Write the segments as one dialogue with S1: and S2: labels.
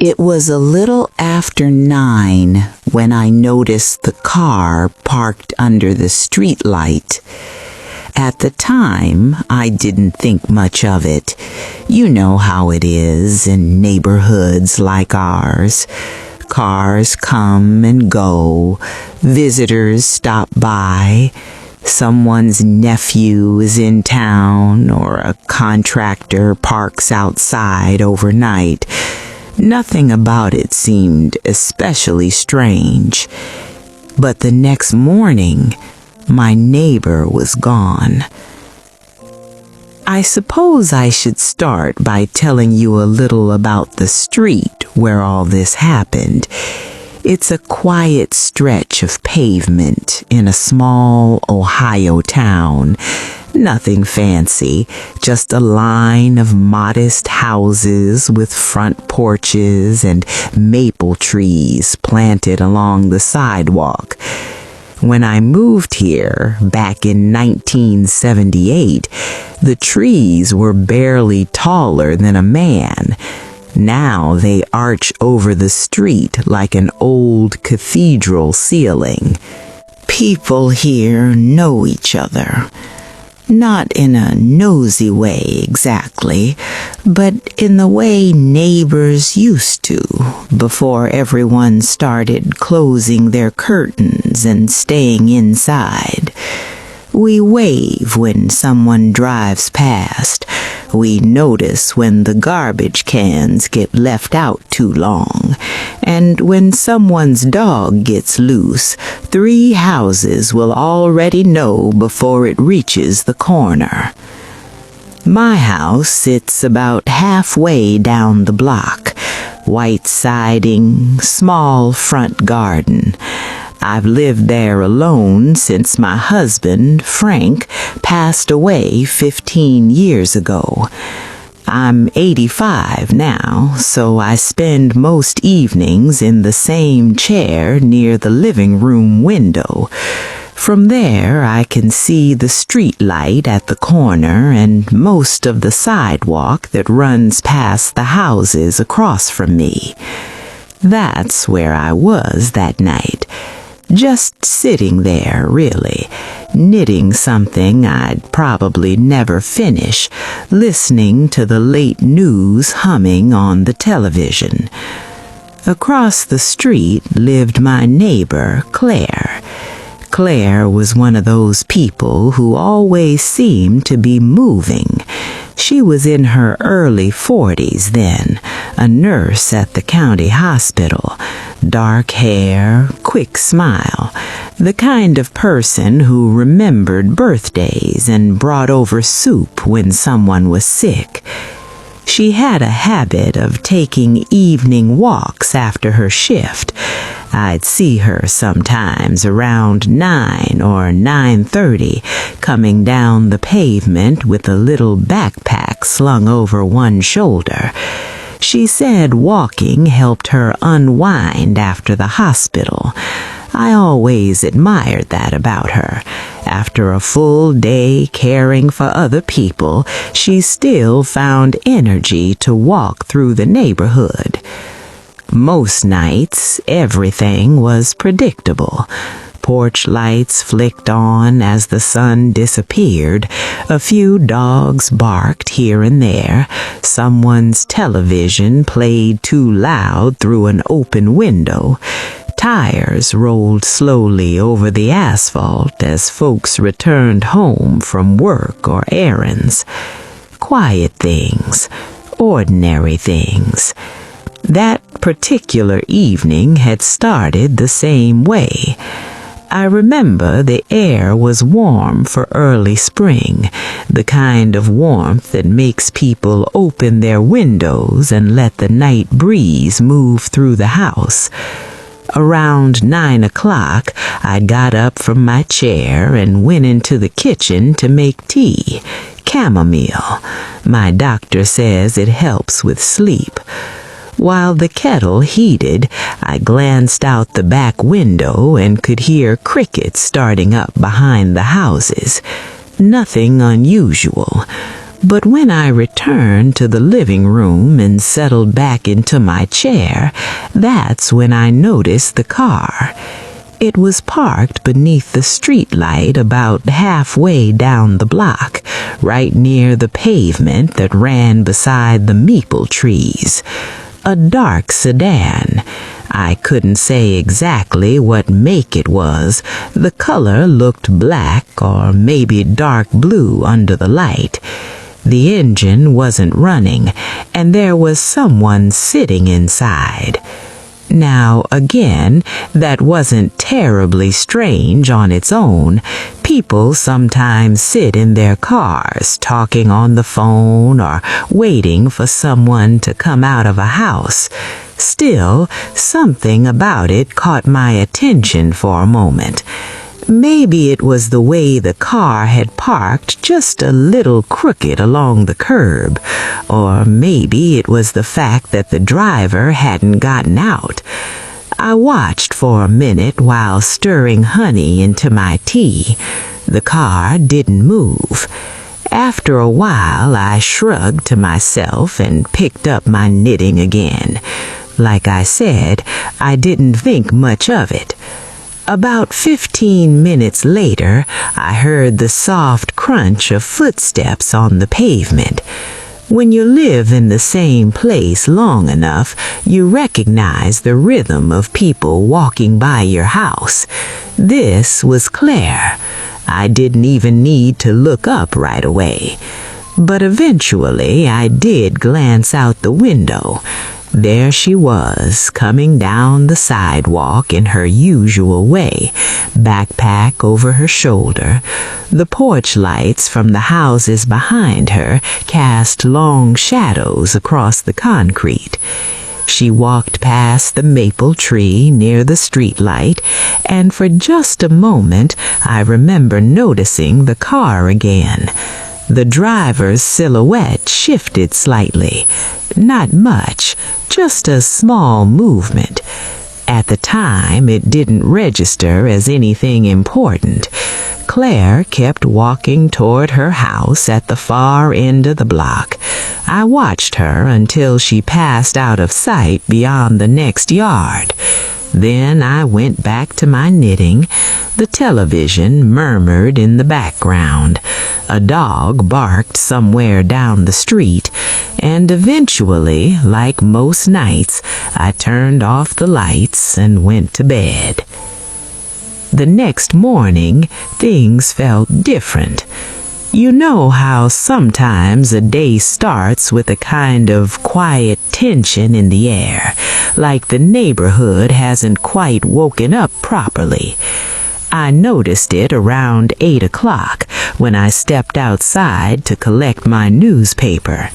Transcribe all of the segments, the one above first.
S1: It was a little after 9 when I noticed the car parked under the streetlight. At the time, I didn't think much of it. You know how it is in neighborhoods like ours. Cars come and go, visitors stop by, someone's nephew is in town, or a contractor parks outside overnight. Nothing about it seemed especially strange. But the next morning, my neighbor was gone. I suppose I should start by telling you a little about the street where all this happened. It's a quiet stretch of pavement in a small Ohio town. Nothing fancy, just a line of modest houses with front porches and maple trees planted along the sidewalk. When I moved here back in 1978, the trees were barely taller than a man. Now they arch over the street like an old cathedral ceiling. People here know each other. Not in a nosy way exactly, but in the way neighbors used to before everyone started closing their curtains and staying inside. We wave when someone drives past. We notice when the garbage cans get left out too long. And when someone's dog gets loose, 3 houses will already know before it reaches the corner. My house sits about halfway down the block. White siding, small front garden. I've lived there alone since my husband, Frank, passed away 15 years ago. I'm 85 now, so I spend most evenings in the same chair near the living room window. From there, I can see the street light at the corner and most of the sidewalk that runs past the houses across from me. That's where I was that night. Just sitting there, really, knitting something I'd probably never finish, listening to the late news humming on the television. Across the street lived my neighbor, Claire. Claire was one of those people who always seemed to be moving. She was in her early 40s then, a nurse at the county hospital. Dark hair, quick smile, the kind of person who remembered birthdays and brought over soup when someone was sick. She had a habit of taking evening walks after her shift. I'd see her sometimes around 9 or 9:30, coming down the pavement with a little backpack slung over one shoulder. She said walking helped her unwind after the hospital. I always admired that about her. After a full day caring for other people, she still found energy to walk through the neighborhood. Most nights, everything was predictable. Porch lights flicked on as the sun disappeared. A few dogs barked here and there. Someone's television played too loud through an open window. Tires rolled slowly over the asphalt as folks returned home from work or errands. Quiet things, ordinary things. That particular evening had started the same way. I remember the air was warm for early spring, the kind of warmth that makes people open their windows and let the night breeze move through the house. Around 9 o'clock, I got up from my chair and went into the kitchen to make tea, chamomile. My doctor says it helps with sleep. While the kettle heated, I glanced out the back window and could hear crickets starting up behind the houses. Nothing unusual. But when I returned to the living room and settled back into my chair, that's when I noticed the car. It was parked beneath the streetlight about halfway down the block, right near the pavement that ran beside the maple trees. A dark sedan. I couldn't say exactly what make it was. The color looked black or maybe dark blue under the light. The engine wasn't running, and there was someone sitting inside. Now, again, that wasn't terribly strange on its own. People sometimes sit in their cars, talking on the phone or waiting for someone to come out of a house. Still, something about it caught my attention for a moment. Maybe it was the way the car had parked just a little crooked along the curb, or maybe it was the fact that the driver hadn't gotten out. I watched for a minute while stirring honey into my tea. The car didn't move. After a while, I shrugged to myself and picked up my knitting again. Like I said, I didn't think much of it. About 15 minutes later, I heard the soft crunch of footsteps on the pavement. When you live in the same place long enough, you recognize the rhythm of people walking by your house. This was Claire. I didn't even need to look up right away. But eventually, I did glance out the window. There she was, coming down the sidewalk in her usual way, backpack over her shoulder. The porch lights from the houses behind her cast long shadows across the concrete. She walked past the maple tree near the streetlight, and for just a moment I remember noticing the car again. The driver's silhouette shifted slightly. Not much, just a small movement. At the time, it didn't register as anything important. Claire kept walking toward her house at the far end of the block. I watched her until she passed out of sight beyond the next yard. Then I went back to my knitting. The television murmured in the background. A dog barked somewhere down the street, and eventually, like most nights, I turned off the lights and went to bed. The next morning, things felt different. You know how sometimes a day starts with a kind of quiet tension in the air, like the neighborhood hasn't quite woken up properly. I noticed it around 8 o'clock when I stepped outside to collect my newspaper.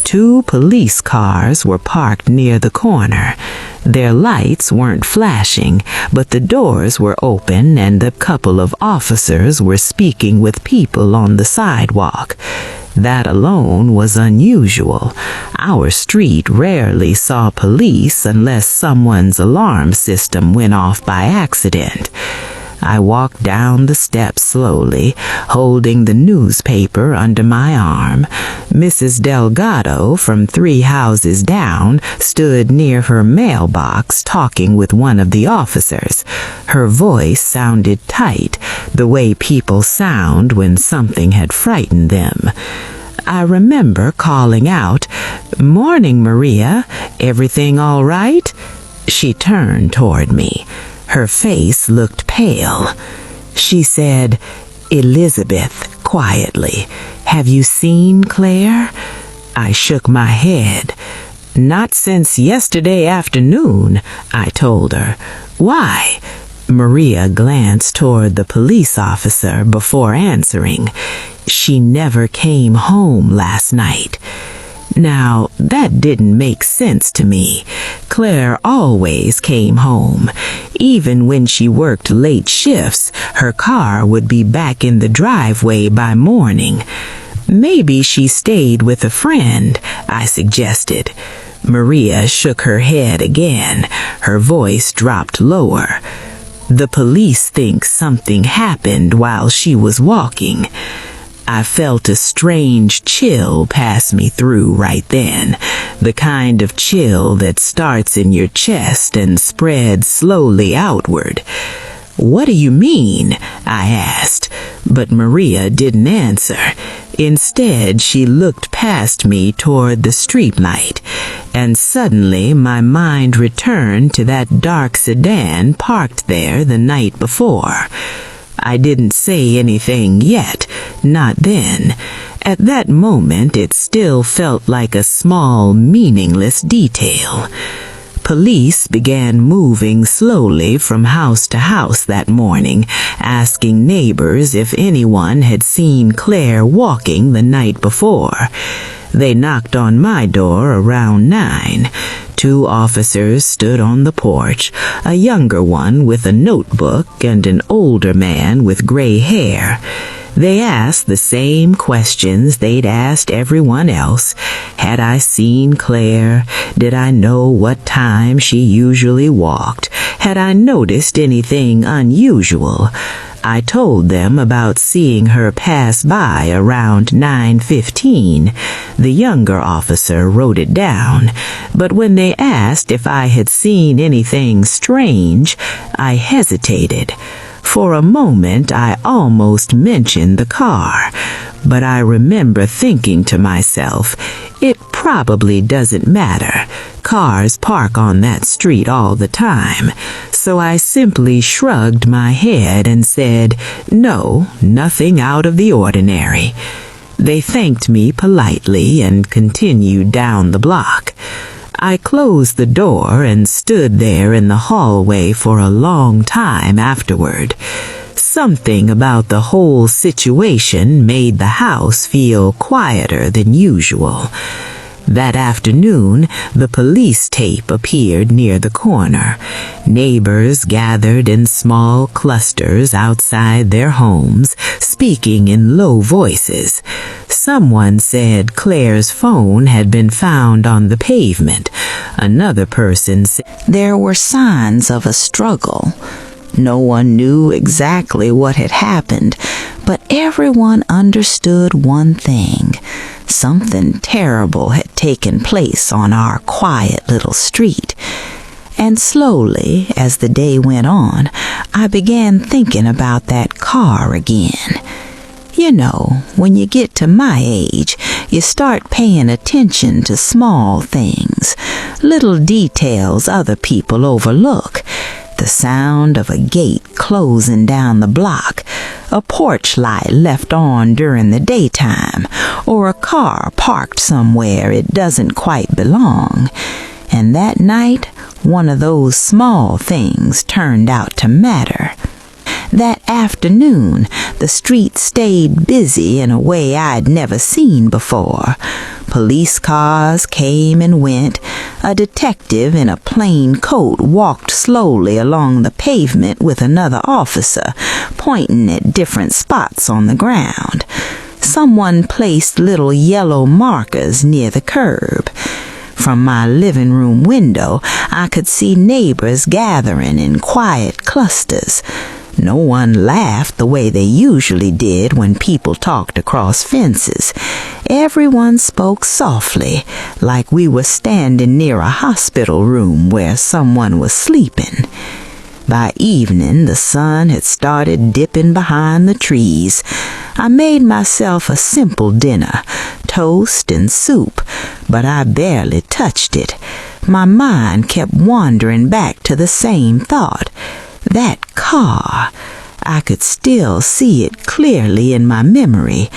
S1: 2 police cars were parked near the corner. Their lights weren't flashing, but the doors were open and a couple of officers were speaking with people on the sidewalk. That alone was unusual. Our street rarely saw police unless someone's alarm system went off by accident. I walked down the steps slowly, holding the newspaper under my arm. Mrs. Delgado from 3 houses down stood near her mailbox talking with one of the officers. Her voice sounded tight, the way people sound when something had frightened them. I remember calling out, "Morning, Maria. Everything all right?" She turned toward me. Her face looked pale. She said, "Elizabeth," quietly, "have you seen Claire?" I shook my head. "Not since yesterday afternoon," I told her. "Why?" Maria glanced toward the police officer before answering. "She never came home last night." Now, that didn't make sense to me. Claire always came home. Even when she worked late shifts, her car would be back in the driveway by morning. Maybe she stayed with a friend, I suggested. Maria shook her head again. Her voice dropped lower. "The police think something happened while she was walking." I felt a strange chill pass me through right then, the kind of chill that starts in your chest and spreads slowly outward. "What do you mean?" I asked, but Maria didn't answer. Instead, she looked past me toward the streetlight, and suddenly my mind returned to that dark sedan parked there the night before. I didn't say anything yet, not then. At that moment, it still felt like a small, meaningless detail. Police began moving slowly from house to house that morning, asking neighbors if anyone had seen Claire walking the night before. They knocked on my door around 9. 2 officers stood on the porch, a younger one with a notebook and an older man with gray hair. They asked the same questions they'd asked everyone else. Had I seen Claire? Did I know what time she usually walked? Had I noticed anything unusual? I told them about seeing her pass by around 9:15. The younger officer wrote it down, but when they asked if I had seen anything strange, I hesitated. For a moment, I almost mentioned the car, but I remember thinking to myself, it probably doesn't matter. Cars park on that street all the time. So I simply shrugged my head and said, no, nothing out of the ordinary. They thanked me politely and continued down the block. I closed the door and stood there in the hallway for a long time afterward. Something about the whole situation made the house feel quieter than usual. That afternoon, the police tape appeared near the corner. Neighbors gathered in small clusters outside their homes, speaking in low voices. Someone said Claire's phone had been found on the pavement. Another person said there were signs of a struggle. No one knew exactly what had happened, but everyone understood one thing. Something terrible had taken place on our quiet little street. And slowly, as the day went on, I began thinking about that car again. You know, when you get to my age, you start paying attention to small things, little details other people overlook. The sound of a gate closing down the block, a porch light left on during the daytime, or a car parked somewhere it doesn't quite belong. And that night, one of those small things turned out to matter. That afternoon, the street stayed busy in a way I'd never seen before. Police cars came and went. A detective in a plain coat walked slowly along the pavement with another officer, pointing at different spots on the ground. Someone placed little yellow markers near the curb. From my living room window, I could see neighbors gathering in quiet clusters. No one laughed the way they usually did when people talked across fences. Everyone spoke softly, like we were standing near a hospital room where someone was sleeping. By evening, the sun had started dipping behind the trees. I made myself a simple dinner, toast and soup, but I barely touched it. My mind kept wandering back to the same thought. That car, I could still see it clearly in my memory,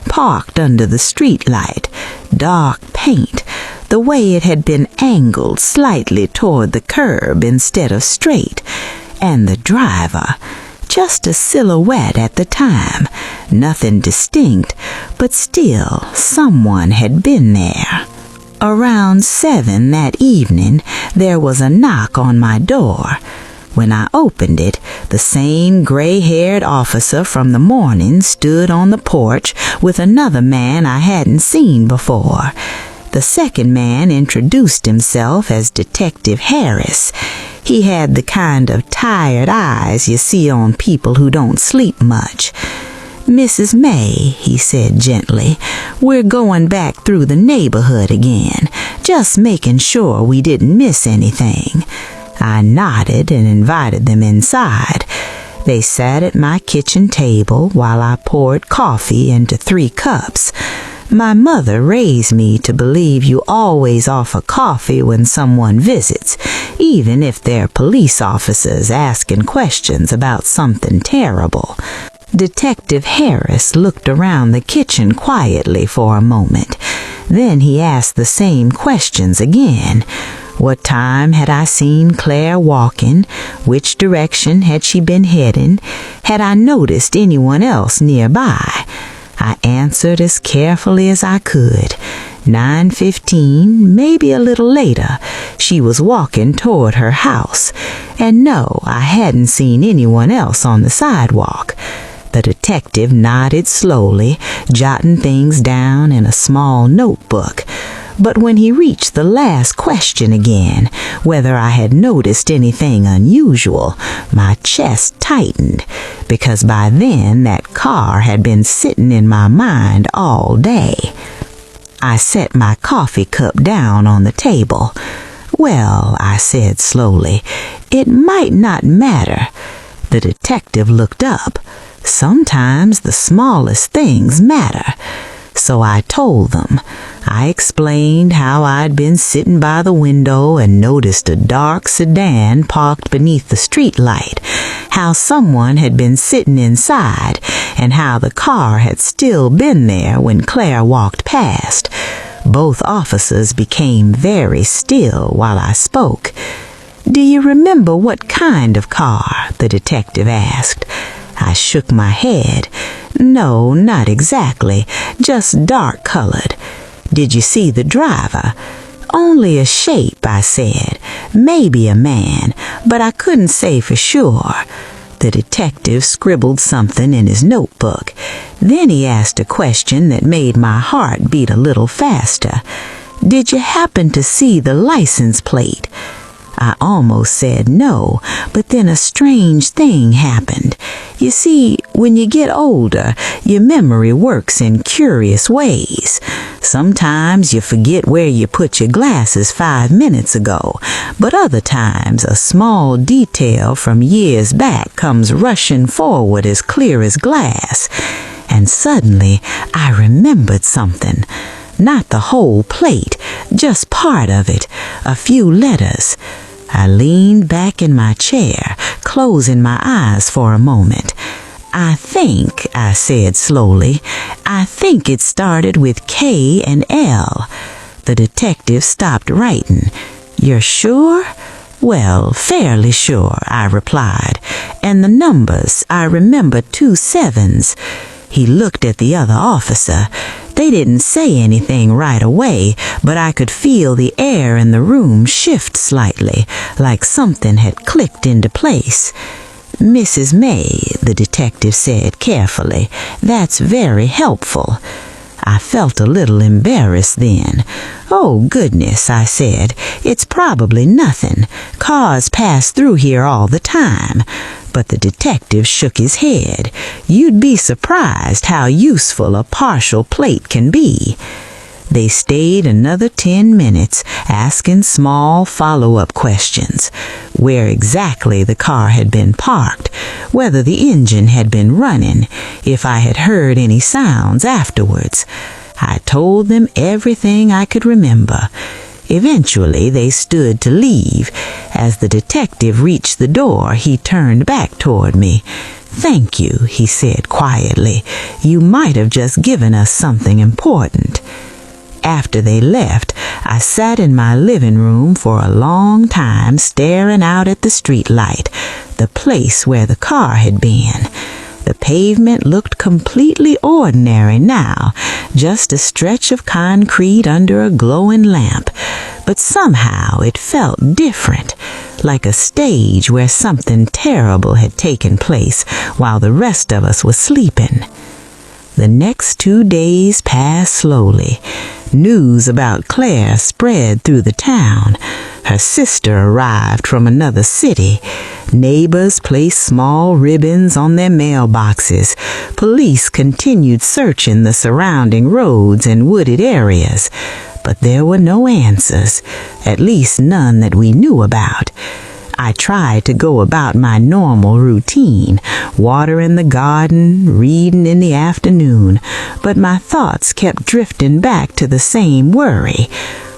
S1: parked under the streetlight, dark paint, the way it had been angled slightly toward the curb instead of straight, and the driver, just a silhouette at the time, nothing distinct, but still someone had been there. Around 7 that evening, there was a knock on my door. When I opened it, the same gray-haired officer from the morning stood on the porch with another man I hadn't seen before. The second man introduced himself as Detective Harris. He had the kind of tired eyes you see on people who don't sleep much. "Mrs. May," he said gently, "we're going back through the neighborhood again, just making sure we didn't miss anything." I nodded and invited them inside. They sat at my kitchen table while I poured coffee into 3 cups. My mother raised me to believe you always offer coffee when someone visits, even if they're police officers asking questions about something terrible. Detective Harris looked around the kitchen quietly for a moment. Then he asked the same questions again. What time had I seen Claire walking? Which direction had she been heading? Had I noticed anyone else nearby? I answered as carefully as I could. 9:15, maybe a little later, she was walking toward her house. And no, I hadn't seen anyone else on the sidewalk. The detective nodded slowly, jotting things down in a small notebook. But when he reached the last question again, whether I had noticed anything unusual, my chest tightened, because by then that car had been sitting in my mind all day. I set my coffee cup down on the table. "Well," I said slowly, "it might not matter." The detective looked up. "Sometimes the smallest things matter." So I told them. I explained how I'd been sitting by the window and noticed a dark sedan parked beneath the streetlight, how someone had been sitting inside, and how the car had still been there when Claire walked past. Both officers became very still while I spoke. "Do you remember what kind of car?" the detective asked. I shook my head. "No, not exactly, just dark-colored." "Did you see the driver?" "Only a shape," I said. "Maybe a man, but I couldn't say for sure." The detective scribbled something in his notebook. Then he asked a question that made my heart beat a little faster. "Did you happen to see the license plate?" I almost said no, but then a strange thing happened. You see, when you get older, your memory works in curious ways. Sometimes you forget where you put your glasses 5 minutes ago, but other times a small detail from years back comes rushing forward as clear as glass. And suddenly I remembered something. Not the whole plate, just part of it, a few letters. I leaned back in my chair, closing my eyes for a moment. "I think," I said slowly, "I think it started with K and L." The detective stopped writing. "You're sure?" "Well, fairly sure," I replied. "And the numbers, I remember 2 7s. He looked at the other officer. They didn't say anything right away, but I could feel the air in the room shift slightly, like something had clicked into place. "Mrs. May," the detective said carefully, "that's very helpful." I felt a little embarrassed then. "Oh, goodness," I said, "it's probably nothing. Cars pass through here all the time." But the detective shook his head. "You'd be surprised how useful a partial plate can be." They stayed another 10 minutes, asking small follow-up questions. Where exactly the car had been parked, whether the engine had been running, if I had heard any sounds afterwards. I told them everything I could remember. Eventually they stood to leave. As the detective reached the door, he turned back toward me. "Thank you," he said quietly. "You might have just given us something important." After they left, I sat in my living room for a long time staring out at the streetlight, the place where the car had been. The pavement looked completely ordinary now, just a stretch of concrete under a glowing lamp, but somehow it felt different, like a stage where something terrible had taken place while the rest of us were sleeping. The next 2 days passed slowly. News about Claire spread through the town. Her sister arrived from another city. Neighbors placed small ribbons on their mailboxes. Police continued searching the surrounding roads and wooded areas. But there were no answers, at least none that we knew about. I tried to go about my normal routine, watering the garden, reading in the afternoon, but my thoughts kept drifting back to the same worry.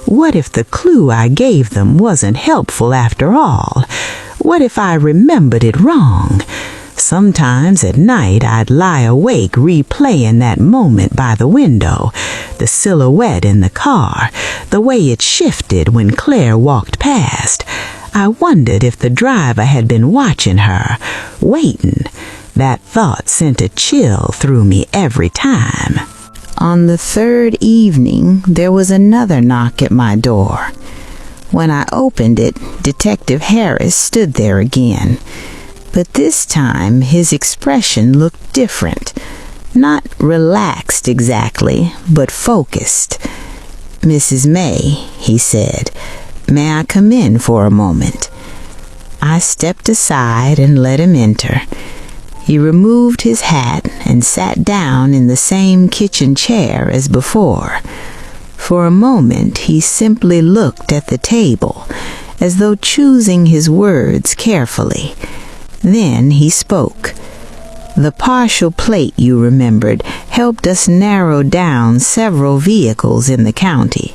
S1: What if the clue I gave them wasn't helpful after all? What if I remembered it wrong? Sometimes at night I'd lie awake replaying that moment by the window, the silhouette in the car, the way it shifted when Claire walked past. I wondered if the driver had been watching her, waiting. That thought sent a chill through me every time. On the third evening, there was another knock at my door. When I opened it, Detective Harris stood there again. But this time, his expression looked different. Not relaxed exactly, but focused. "Mrs. May," he said, "may I come in for a moment?" I stepped aside and let him enter. He removed his hat and sat down in the same kitchen chair as before. For a moment he simply looked at the table, as though choosing his words carefully. Then he spoke. The partial plate you remembered helped us narrow down several vehicles in the county.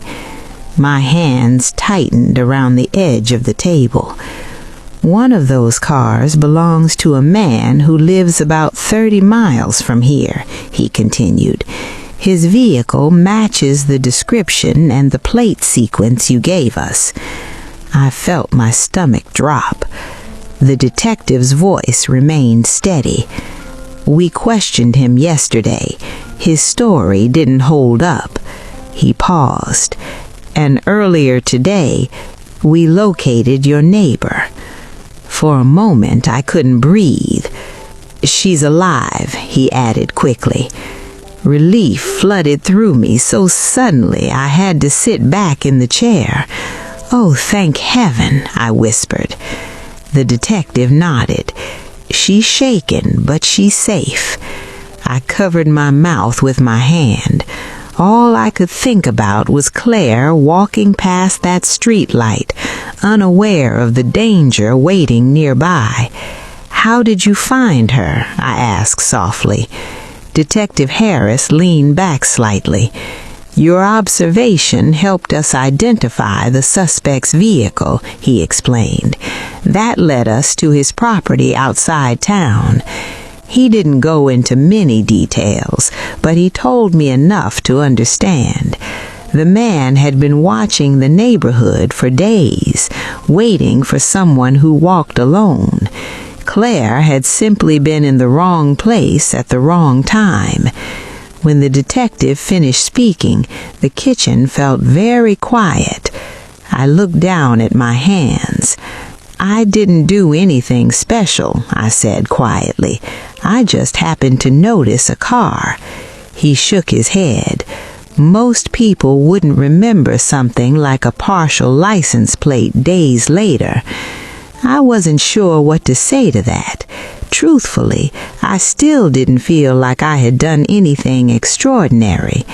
S1: My hands tightened around the edge of the table. One of those cars belongs to a man who lives about 30 miles from here, he continued. His vehicle matches the description and the plate sequence you gave us. I felt my stomach drop. The detective's voice remained steady. We questioned him yesterday. His story didn't hold up. He paused. And earlier today, we located your neighbor. For a moment, I couldn't breathe. She's alive, he added quickly. Relief flooded through me so suddenly I had to sit back in the chair. "Oh, thank heaven," I whispered. The detective nodded. "She's shaken, but she's safe." I covered my mouth with my hand. All I could think about was Claire walking past that street light, unaware of the danger waiting nearby. "How did you find her?" I asked softly. Detective Harris leaned back slightly. "Your observation helped us identify the suspect's vehicle," he explained. "That led us to his property outside town." He didn't go into many details, but he told me enough to understand. The man had been watching the neighborhood for days, waiting for someone who walked alone. Claire had simply been in the wrong place at the wrong time. When the detective finished speaking, the kitchen felt very quiet. I looked down at my hands. "I didn't do anything special," I said quietly. "I just happened to notice a car." He shook his head. "Most people wouldn't remember something like a partial license plate days later." I wasn't sure what to say to that. Truthfully, I still didn't feel like I had done anything extraordinary.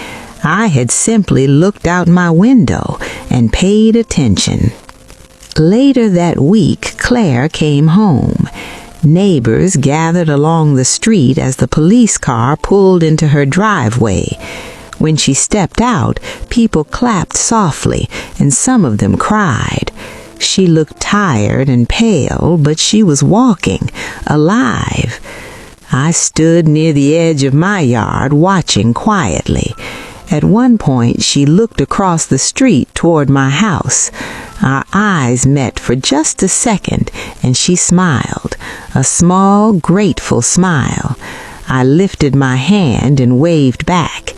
S1: I had simply looked out my window and paid attention. Later that week, Claire came home. Neighbors gathered along the street as the police car pulled into her driveway. When she stepped out, people clapped softly, and some of them cried. She looked tired and pale, but she was walking, alive. I stood near the edge of my yard, watching quietly. At one point, she looked across the street toward my house. Our eyes met for just a second, and she smiled, a small, grateful smile. I lifted my hand and waved back.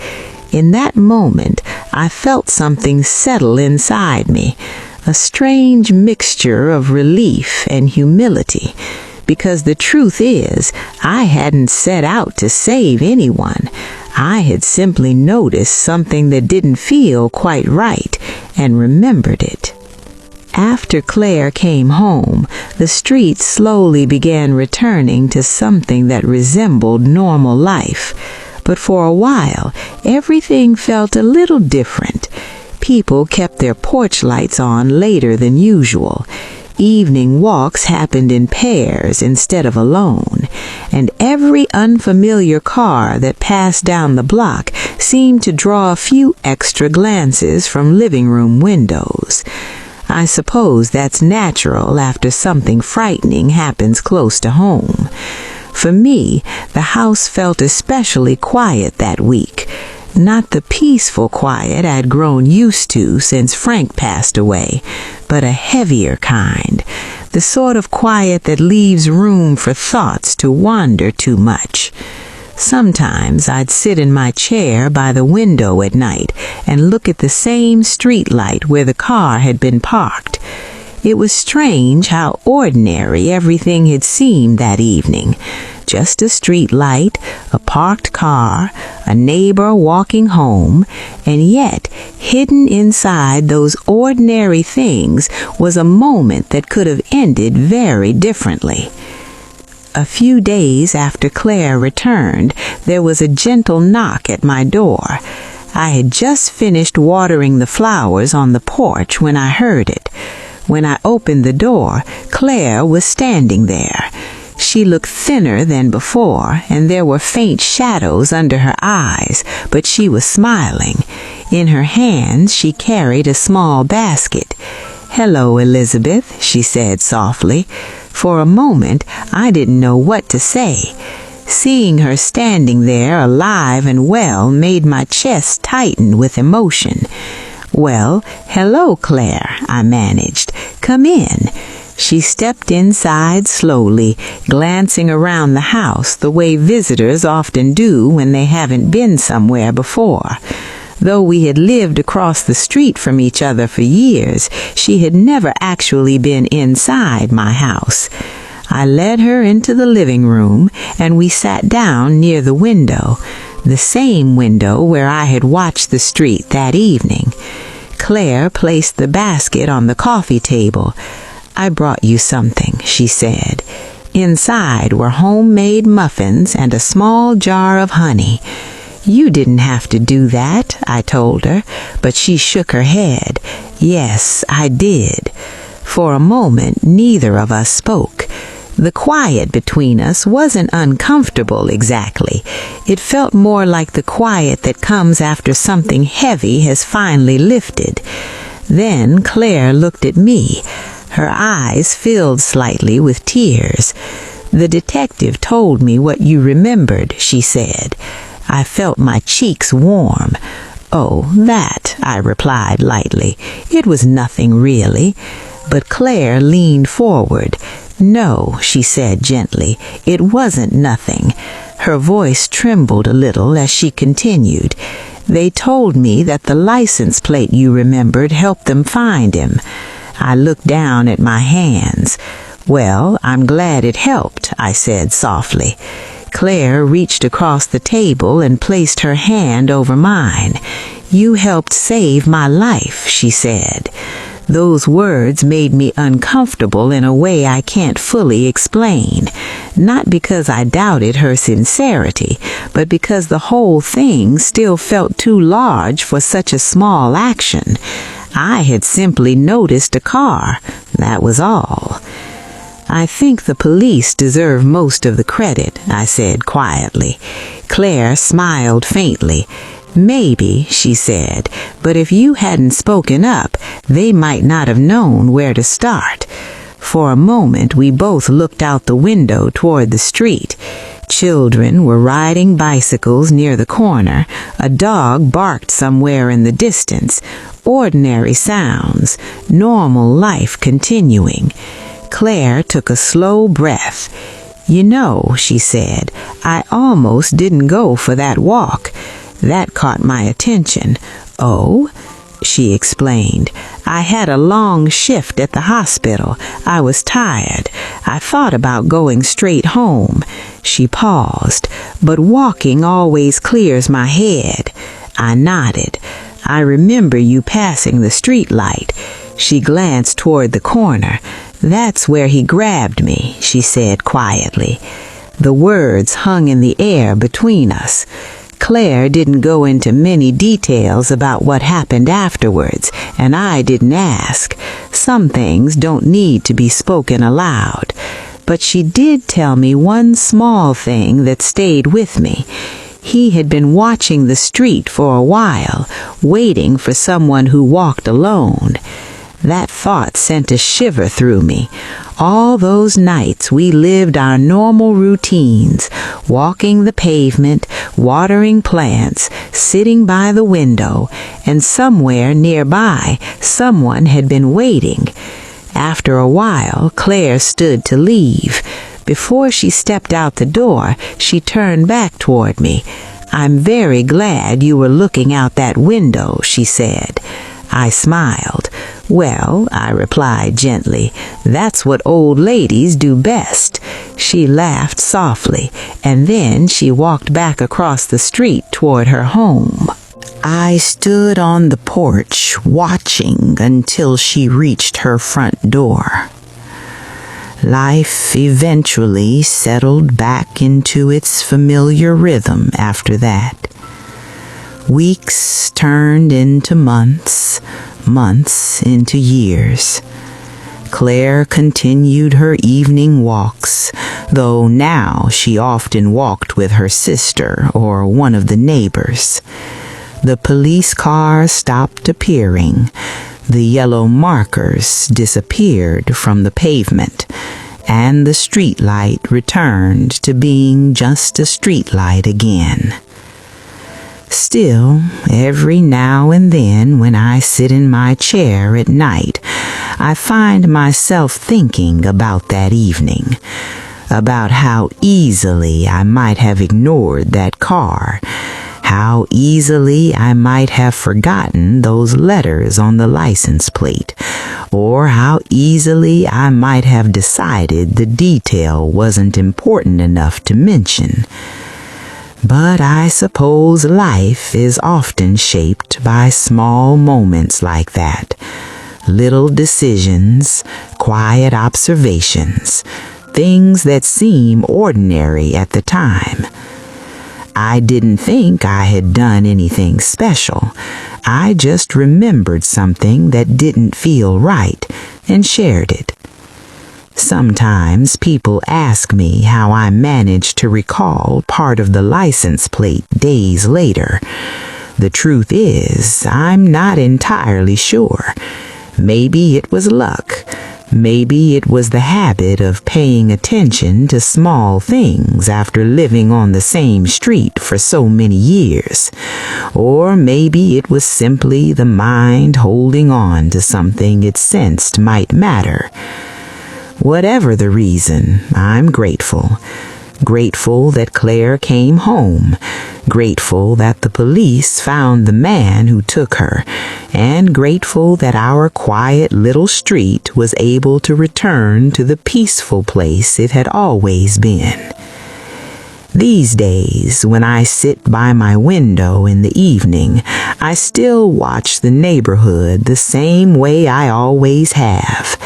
S1: In that moment, I felt something settle inside me, a strange mixture of relief and humility, because the truth is, I hadn't set out to save anyone. I had simply noticed something that didn't feel quite right and remembered it. After Claire came home, the street slowly began returning to something that resembled normal life. But for a while, everything felt a little different. People kept their porch lights on later than usual. Evening walks happened in pairs instead of alone, and every unfamiliar car that passed down the block seemed to draw a few extra glances from living room windows. I suppose that's natural after something frightening happens close to home. For me, the house felt especially quiet that week. Not the peaceful quiet I'd grown used to since Frank passed away, but a heavier kind, the sort of quiet that leaves room for thoughts to wander too much. Sometimes I'd sit in my chair by the window at night and look at the same street light where the car had been parked. It was strange how ordinary everything had seemed that evening. Just a street light, a parked car, a neighbor walking home, and yet, hidden inside those ordinary things was a moment that could have ended very differently. A few days after Claire returned, there was a gentle knock at my door. I had just finished watering the flowers on the porch when I heard it. When I opened the door, Claire was standing there. She looked thinner than before, and there were faint shadows under her eyes, but she was smiling. In her hands she carried a small basket. "Hello, Elizabeth," she said softly. For a moment, I didn't know what to say. Seeing her standing there alive and well made my chest tighten with emotion. "Well, hello, Claire," I managed. "Come in." She stepped inside slowly, glancing around the house the way visitors often do when they haven't been somewhere before. Though we had lived across the street from each other for years, she had never actually been inside my house. I led her into the living room, and we sat down near the window, the same window where I had watched the street that evening. Claire placed the basket on the coffee table. "I brought you something," she said. Inside were homemade muffins and a small jar of honey. "You didn't have to do that," I told her, but she shook her head. "Yes, I did." For a moment, neither of us spoke. The quiet between us wasn't uncomfortable exactly. It felt more like the quiet that comes after something heavy has finally lifted. Then Claire looked at me. Her eyes filled slightly with tears. "The detective told me what you remembered," she said. I felt my cheeks warm. "Oh, that," I replied lightly. "It was nothing really." But Claire leaned forward. "No," she said gently, "it wasn't nothing." Her voice trembled a little as she continued. "They told me that the license plate you remembered helped them find him." I looked down at my hands. "Well, I'm glad it helped," I said softly. Claire reached across the table and placed her hand over mine. "You helped save my life," she said. Those words made me uncomfortable in a way I can't fully explain. Not because I doubted her sincerity, but because the whole thing still felt too large for such a small action. I had simply noticed a car. That was all. "I think the police deserve most of the credit," I said quietly. Claire smiled faintly. "Maybe," she said, "but if you hadn't spoken up, they might not have known where to start." For a moment we both looked out the window toward the street. Children were riding bicycles near the corner. A dog barked somewhere in the distance. Ordinary sounds, normal life continuing. Claire took a slow breath. "You know," she said, "I almost didn't go for that walk." That caught my attention. "Oh?" she explained. "I had a long shift at the hospital. I was tired. I thought about going straight home." She paused. "But walking always clears my head." I nodded. "I remember you passing the street light." She glanced toward the corner. "That's where he grabbed me," she said quietly. The words hung in the air between us. Claire didn't go into many details about what happened afterwards, and I didn't ask. Some things don't need to be spoken aloud. But she did tell me one small thing that stayed with me. He had been watching the street for a while, waiting for someone who walked alone. That thought sent a shiver through me. All those nights we lived our normal routines, walking the pavement, watering plants, sitting by the window, and somewhere nearby someone had been waiting. After a while, Claire stood to leave. Before she stepped out the door, she turned back toward me. "I'm very glad you were looking out that window," she said. I smiled. "Well," I replied gently, "that's what old ladies do best." She laughed softly, and then she walked back across the street toward her home. I stood on the porch, watching until she reached her front door. Life eventually settled back into its familiar rhythm after that. Weeks turned into months, months into years. Claire continued her evening walks, though now she often walked with her sister or one of the neighbors. The police car stopped appearing. The yellow markers disappeared from the pavement, and the street light returned to being just a street light again. Still, every now and then when I sit in my chair at night, I find myself thinking about that evening, about how easily I might have ignored that car, how easily I might have forgotten those letters on the license plate, or how easily I might have decided the detail wasn't important enough to mention. But I suppose life is often shaped by small moments like that. Little decisions, quiet observations, things that seem ordinary at the time. I didn't think I had done anything special. I just remembered something that didn't feel right and shared it. Sometimes people ask me how I managed to recall part of the license plate days later. The truth is, I'm not entirely sure. Maybe it was luck. Maybe it was the habit of paying attention to small things after living on the same street for so many years. Or maybe it was simply the mind holding on to something it sensed might matter. Whatever the reason, I'm grateful. Grateful that Claire came home. Grateful that the police found the man who took her. And grateful that our quiet little street was able to return to the peaceful place it had always been. These days, when I sit by my window in the evening, I still watch the neighborhood the same way I always have.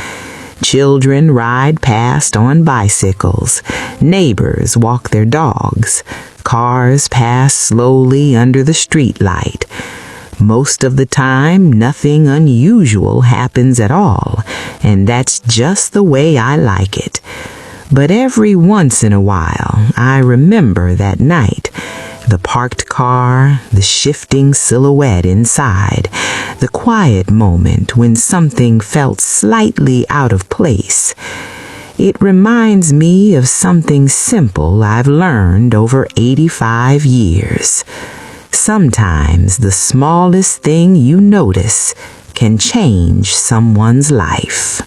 S1: Children ride past on bicycles. Neighbors walk their dogs. Cars pass slowly under the street light. Most of the time, nothing unusual happens at all, and that's just the way I like it. But every once in a while, I remember that night. The parked car, the shifting silhouette inside, the quiet moment when something felt slightly out of place. It reminds me of something simple I've learned over 85 years. Sometimes the smallest thing you notice can change someone's life.